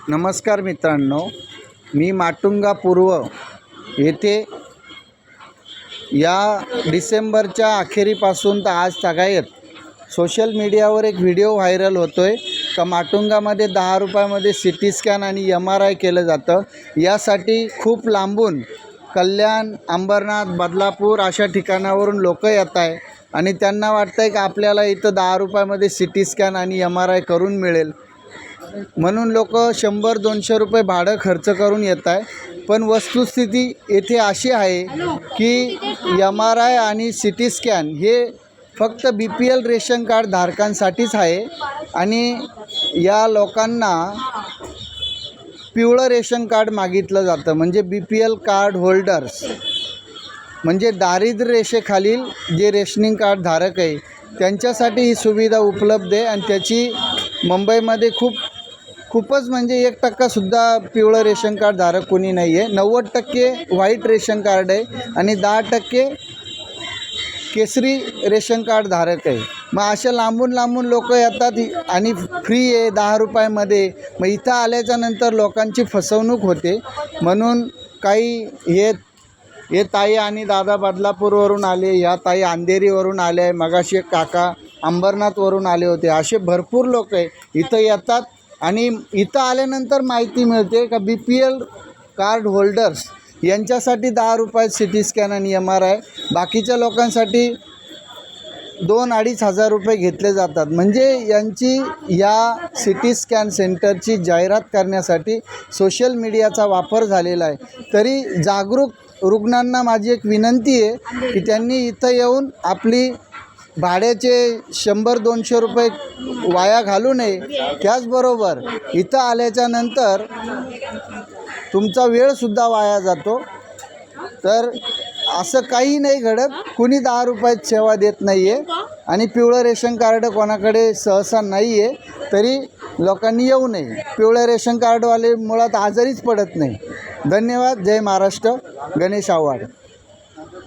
नमस्कार मित्रांनो, मी माटुंगा पूर्व येथे या डिसेंबरच्या अखेरीपासून तर आज तागायत सोशल मीडियावर एक व्हिडिओ व्हायरल होतो आहे का माटुंगामध्ये 10 रुपयामध्ये सिटी स्कॅन आणि MRI केलं जातं। यासाठी खूप लांबून कल्याण, अंबरनाथ, बदलापूर अशा ठिकाणावरून लोक येत आहे आणि त्यांना वाटतं आहे की आपल्याला इथं 10 रुपयामध्ये सिटी स्कॅन आणि MRI करून मिळेल, म्हणून लोक 100-200 रुपये भाडं खर्च करून येत आहे। पण वस्तुस्थिती येथे अशी आहे की MRI आणि सिटी स्कॅन हे फक्त BPL रेशन कार्ड धारकांसाठीच आहे आणि या लोकांना पिवळं रेशन कार्ड मागितलं जातं, म्हणजे BPL कार्ड होल्डर्स, म्हणजे दारिद्र्य रेषेखालील जे रेशनिंग कार्ड धारक आहे त्यांच्यासाठी ही सुविधा उपलब्ध आहे। आणि त्याची मुंबईमध्ये खूपच म्हणजे 1%सुद्धा पिवळं रेशन कार्ड धारक कोणी नाही आहे। 90% व्हाईट रेशन कार्ड आहे आणि 10% केसरी रेशन कार्ड धारक आहे। मग अशा लांबून लोक येतात आणि फ्री आहे 10 रुपयामध्ये। मग इथं आल्याच्या नंतर लोकांची फसवणूक होते, म्हणून काही हे ताई आणि दादा बदलापूरवरून आले, या ताई अंधेरीवरून आले आहे, मगाशी एक काका अंबरनाथवरून आले होते। असे भरपूर लोक आहे इथं येतात आणि इथं आल्यानंतर माहिती मिळते का BPL कार्ड होल्डर्स यांच्यासाठी 10 रुपयात सिटी स्कॅन आणि MRI, बाकीच्या लोकांसाठी 2-2.5 हजार रुपये घेतले जातात। म्हणजे यांची या सिटी स्कॅन सेंटरची जाहिरात करण्यासाठी सोशल मीडियाचा वापर झालेला आहे। तरी जागरूक रुग्णांना माझी एक विनंती आहे की त्यांनी इथं येऊन आपली भाड्याचे 100-200 रुपये वाया घालू नये। त्याचबरोबर इथं आल्याच्या नंतर तुमचा वेळसुद्धा वाया जातो। तर असं काही नाही घडत, कुणी 10 रुपयात सेवा देत नाही आहे आणि पिवळं रेशन कार्ड कोणाकडे सहसा नाही आहे, तरी लोकांनी येऊ नये। पिवळं रेशन कार्डवाले मुळात आजारीच पडत नाही। धन्यवाद। जय महाराष्ट्र। गणेश आव्हाड।